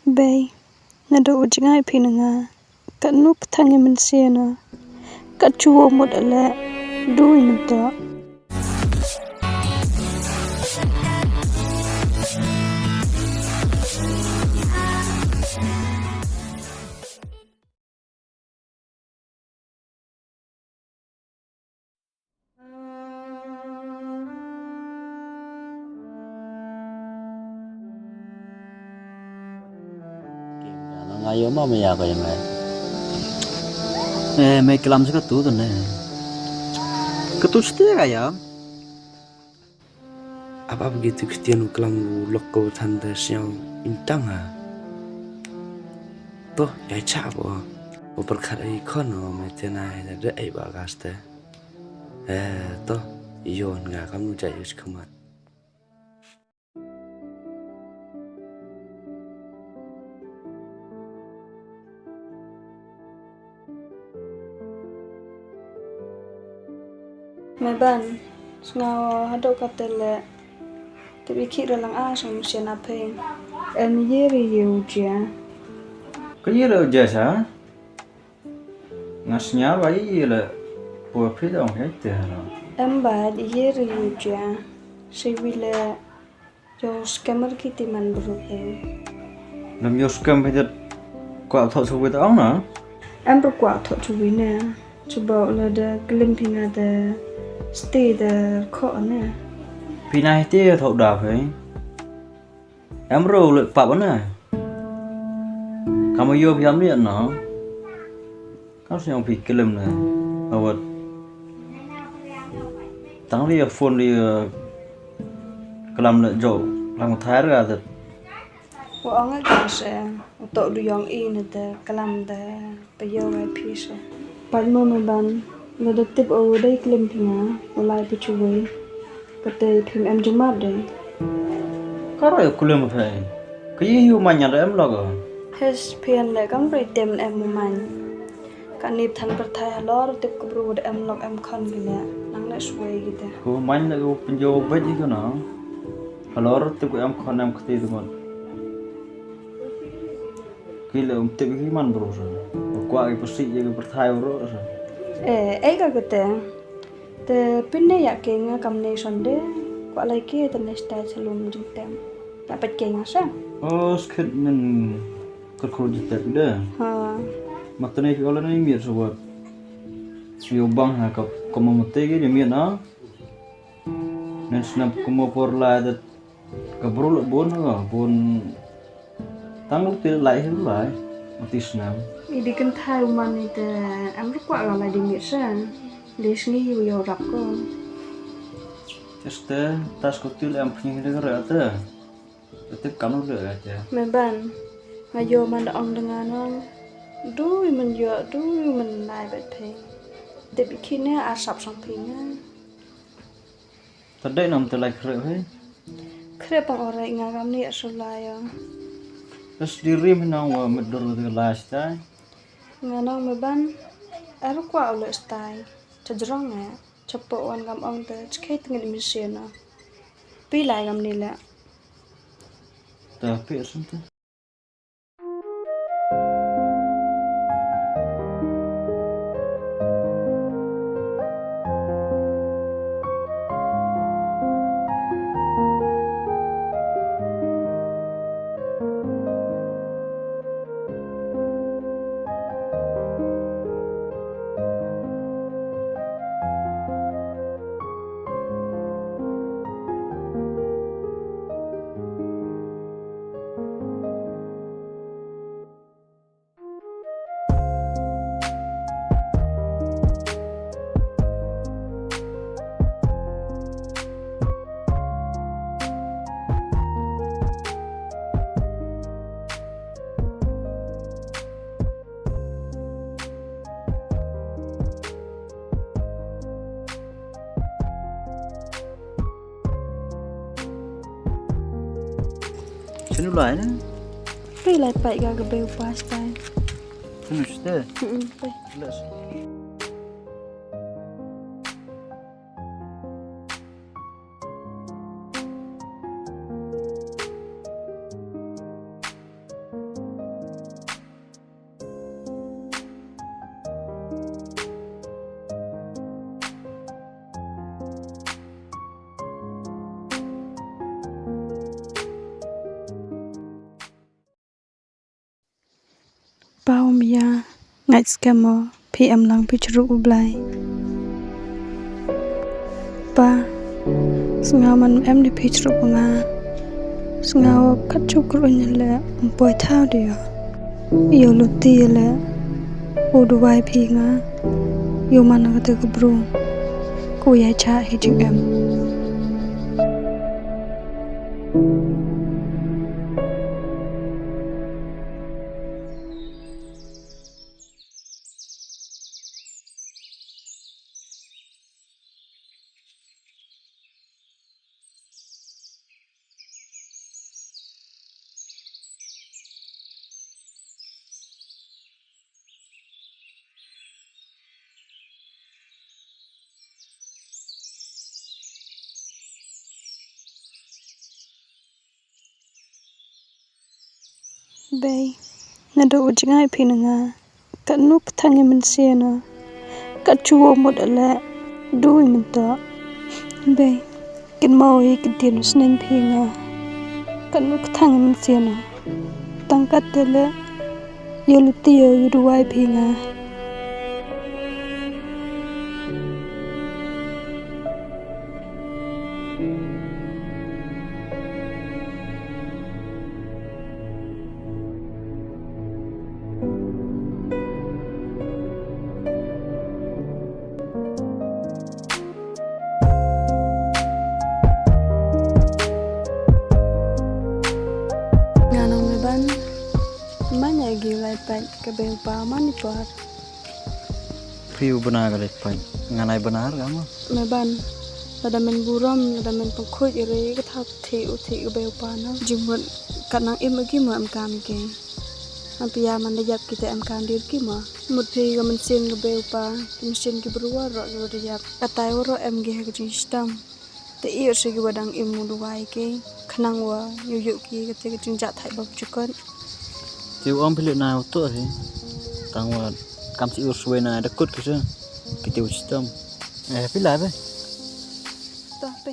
Bay, nada ujingai pinanga, kat nuk tangi mensiana, kat chuo modala, duin itu. Ngayo mah ya kaya mai. Mai kelam sekatu tu ne. Ketu setia kaya. Apa begitu Kristiano kelam loko tanda siang intang ah. Toh ya cabo. Berkat ikono metenai ada bagaste. Toh iyon nga kamu jayus kemat. Meban, sengawa hadok katele, tapi kira lang asam mesin apa? Yeri uja. Kaya lo jasa, ngasnya bayi le, buat pidong itu halo. Embad yeri uja, sebila jos kamar kita man berupa. Lam yos kam itu, kuat thot sebut orang na? Kuat thot cubina, coba ada kelimping ada. Stay the corner. Pinai itu thot dah phải. Roll le pak mana? Kamu yo biam ni no? Kamu siang pi kelim na, awat. Tang dia phone dia kelam le jo, lang thai ra tu. Orang agak saya untuk duyang ini the kelam the payawai pisah. Padma meban. Lada tip over day klimpinga, mulai picuwe, kata pim jumat day. Karo yo kelim phải. Kaya yo manya ada logo. Hes pian le kam tem muman. Kan nip than perthai halor tip kubru log kon gila, nang le suwe gitu. Ko manya ko penjo baji ko na. Halor tip ko kon kati tu mon. Kila tip ki man bro sa. Ko ai pasti je perthai bro sa. Kata, the pinne ya kenga kamne sonde, kuat lagi the next day selum jintem. Dapat kenga sa? Oh, skit men kerja jitat dah. Ha. Matanya kalau ni miat sebab siu bang ha kau kamu mati ke dia miat na. Nanti kamu porla ada kabrul bon ha bon tanggup tidak lain lah mati senam. Idi kan thai man itu, kuat kalau di misan, SNGi yo rap ko. Este tas kutil punya dia kerja. Tetap kamu le aja. Meban, ngayo man ong dengan ong, dui men nai bet pay. Tapi kini asap sampingnya. Tadi nam terlai kerja he. Kerja pang orang ngagam ni asulaya. Terus diri menang wa medor tu last time. Nganong meban, kuat oleh stay. Cajerong ya, cepok wan gam ong te, cekait dengan mesin na. Pilai gam nila. Tapi asal tu. Sini lah ni. Pilai baik gak kebel pasta. Sini sudah. Baik. Jelas. bao mia ngai scammer PM lang pichru ublai pa sngaman em di pichru nga sngaw kachu krunyale poi thau dia yo luti le udu wai phi nga yo mana ka te bru ku ya cha hijing em bay na do jingai phinanga kanuk thangi min siena kachuo mod ala dui min ta bay kin mawi kitin sneng phinga kanuk thangi min siena tangkat tele yolutio yuduai phinga Mana gilai pat ke bepa mani pat Priu benar kali pai. Nganai benar kamu. meban pada men buram pada men pengkut ire ke thap thi uthi ke bepa na jimut kanang im gi ma am kam ke ampia man yap kita am kam dir ki ma mut thi ke men sin ke bepa mesin ki berwa ro yap katai ro em ge ke sistem te ir se gi badang im mu wai ke khnang wa yu ki ke te jing ja thai bab chukon Tiu om pilih na auto sih. Tangwa kam si ursuwe na dekut ke sih. Kita sistem. Pilih apa? ta pe